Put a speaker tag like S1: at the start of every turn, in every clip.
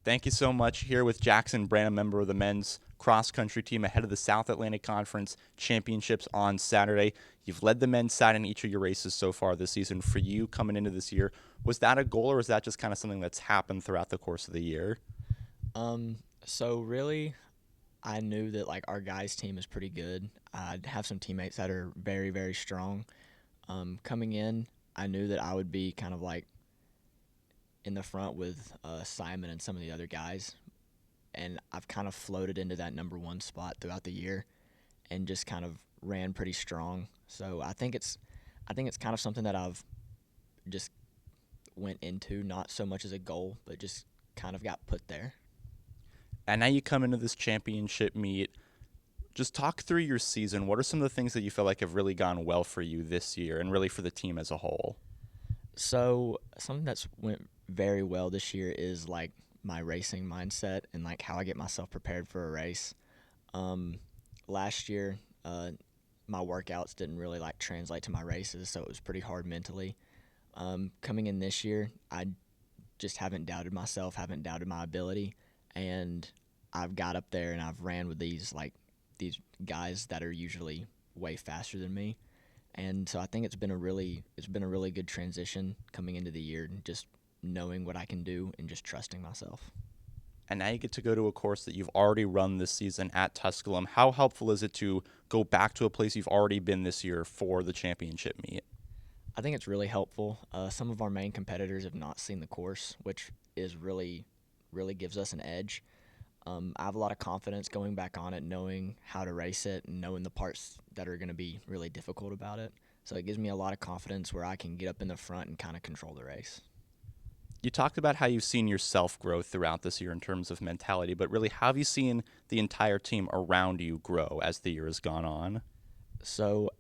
S1: Thank you so much. Here with Jackson Branham, member of the men's cross country team ahead of the South Atlantic Conference Championships on Saturday. You've led the men's side in each of your races so far this season. For you coming into this year, was that a goal or was that just kind of something that's happened throughout the course of the year?
S2: So really, I knew that like our guys' team is pretty good. I have some teammates that are very, very strong. Coming in, I knew that I would be kind of like in the front with Simon and some of the other guys, and I've kind of floated into that number one spot throughout the year, and just kind of ran pretty strong. So I think it's kind of something that I've just went into, not so much as a goal, but just kind of got put there.
S1: And now you come into this championship meet. Just talk through your season. What are some of the things that you feel like have really gone well for you this year and really for the team as a whole?
S2: So something that's went very well this year is like my racing mindset and like how I get myself prepared for a race. Um, Last year, my workouts didn't really like translate to my races, so it was pretty hard mentally. Coming in this year, I just haven't doubted myself, haven't doubted my ability, and I've got up there and I've ran with these guys that are usually way faster than me. And so I think it's been a really good transition coming into the year, just knowing what I can do and just trusting myself.
S1: And now you get to go to a course that you've already run this season at Tusculum. How helpful is it to go back to a place you've already been this year for the championship meet?
S2: I think it's really helpful. Some of our main competitors have not seen the course, which is really gives us an edge. I have a lot of confidence going back on it, knowing how to race it and knowing the parts that are going to be really difficult about it. So it gives me a lot of confidence where I can get up in the front and kind of control the race.
S1: You talked about how you've seen yourself grow throughout this year in terms of mentality, but really, how have you seen the entire team around you grow as the year has gone on?
S2: So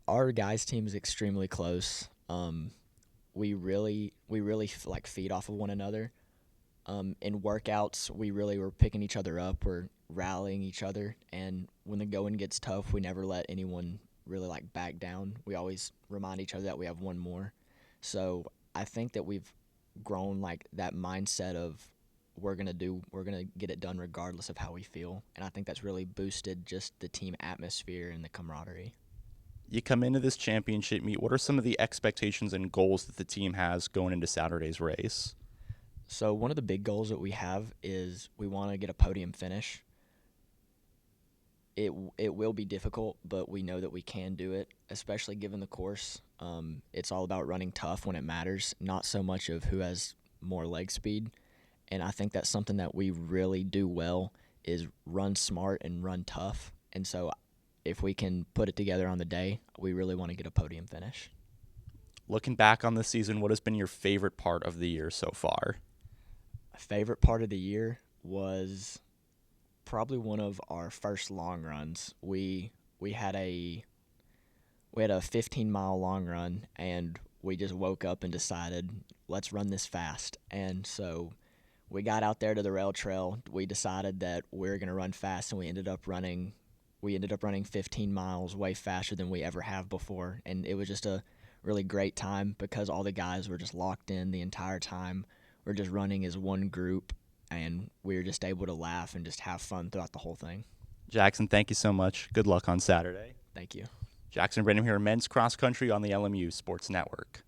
S2: our guys' team is extremely close. We really like feed off of one another. In workouts, we really were picking each other up. We're rallying each other, and when the going gets tough, we never let anyone really like back down. We always remind each other that we have one more. So I think that we've grown like that mindset of we're gonna get it done regardless of how we feel, and I think that's really boosted just the team atmosphere and the camaraderie.
S1: You come into this championship meet. What are some of the expectations and goals that the team has going into Saturday's race?
S2: So one of the big goals that we have is we want to get a podium finish. It will be difficult, but we know that we can do it, especially given the course. It's all about running tough when it matters, not so much of who has more leg speed. And I think that's something that we really do well is run smart and run tough. And so if we can put it together on the day, we really want to get a podium finish.
S1: Looking back on this season, what has been your favorite part of the year so far?
S2: Favorite part of the year was probably one of our first long runs. We had a 15-mile long run, and we just woke up and decided let's run this fast. And so we got out there to the rail trail. We decided that we are going to run fast, and we ended up running 15 miles, way faster than we ever have before. And it was just a really great time because all the guys were just locked in the entire time. We're just running as one group, and we were just able to laugh and just have fun throughout the whole thing.
S1: Jackson, thank you so much. Good luck on Saturday.
S2: Thank you.
S1: Jackson Branham here, men's cross country on the LMU Sports Network.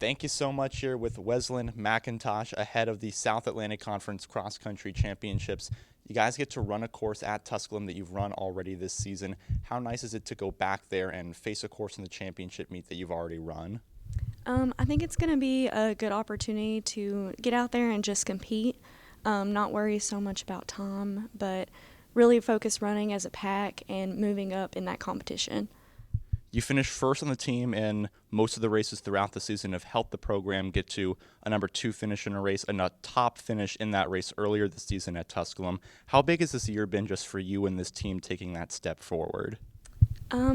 S1: Thank you so much here with Wesleyan McIntosh ahead of the South Atlantic Conference Cross Country Championships. You guys get to run a course at Tusculum that you've run already this season. How nice is it to go back there and face a course in the championship meet that you've already run?
S3: I think it's going to be a good opportunity to get out there and just compete, not worry so much about time, but really focus running as a pack and moving up in that competition.
S1: You finished first on the team in most of the races throughout the season, have helped the program get to a number two finish in a race and a top finish in that race earlier this season at Tusculum. How big has this year been just for you and this team taking that step forward?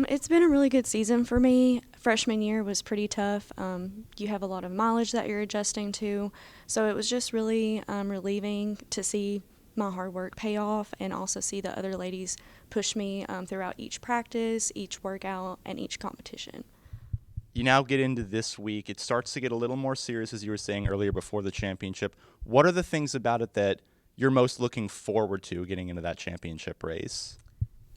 S3: It's been a really good season for me. Freshman year was pretty tough. You have a lot of mileage that you're adjusting to, so it was just really relieving to see my hard work pay off and also see the other ladies push me throughout each practice, each workout, and each competition.
S1: You now get into this week. It starts to get a little more serious, as you were saying earlier, before the championship. What are the things about it that you're most looking forward to getting into that championship race?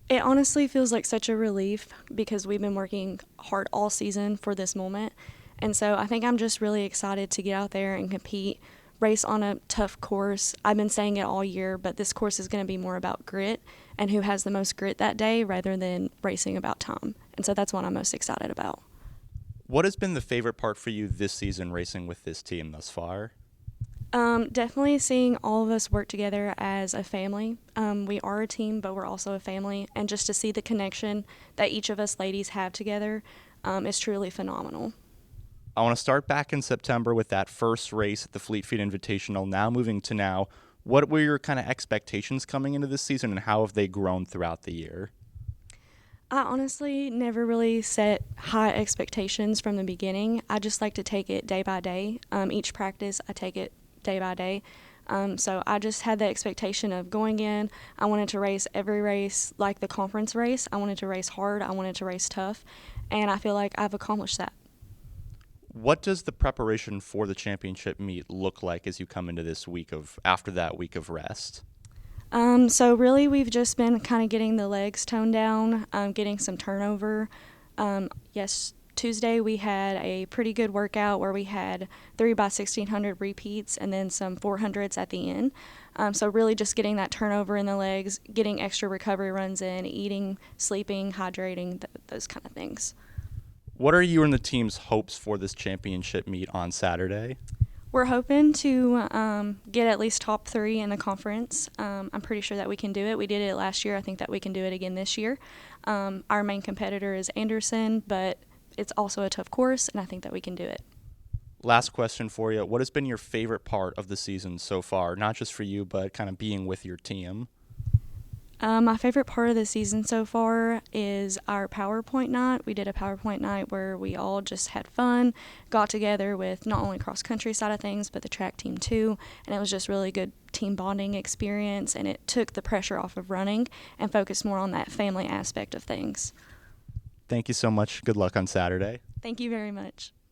S3: It honestly feels like such a relief because we've been working hard all season for this moment. And so I think I'm just really excited to get out there and compete, race on a tough course. I've been saying it all year, but this course is going to be more about grit and who has the most grit that day rather than racing about time. And so that's what I'm most excited about.
S1: What has been the favorite part for you this season racing with this team thus far?
S3: Definitely seeing all of us work together as a family. We are a team, but we're also a family. And just to see the connection that each of us ladies have together is truly phenomenal.
S1: I want to start back in September with that first race at the Fleet Feet Invitational. Now moving to now, what were your kind of expectations coming into this season, and how have they grown throughout the year?
S3: I honestly never really set high expectations from the beginning. I just like to take it day by day. Each practice, I take it day by day. So I just had the expectation of going in. I wanted to race every race like the conference race. I wanted to race hard. I wanted to race tough. And I feel like I've accomplished that.
S1: What does the preparation for the championship meet look like as you come into this week after that week of rest?
S3: So really we've just been kind of getting the legs toned down, getting some turnover. Yes, Tuesday we had a pretty good workout where we had 3x1600 repeats and then some 400s at the end. So really just getting that turnover in the legs, getting extra recovery runs in, eating, sleeping, hydrating, those kind of things.
S1: What are you and the team's hopes for this championship meet on Saturday?
S3: We're hoping to get at least top 3 in the conference. I'm pretty sure that we can do it. We did it last year. I think that we can do it again this year. Our main competitor is Anderson, but it's also a tough course, and I think that we can do it.
S1: Last question for you. What has been your favorite part of the season so far, not just for you, but kind of being with your team?
S3: My favorite part of the season so far is our PowerPoint night. We did a PowerPoint night where we all just had fun, got together with not only cross-country side of things, but the track team too, and it was just really good team bonding experience, and it took the pressure off of running and focused more on that family aspect of things.
S1: Thank you so much. Good luck on Saturday.
S3: Thank you very much.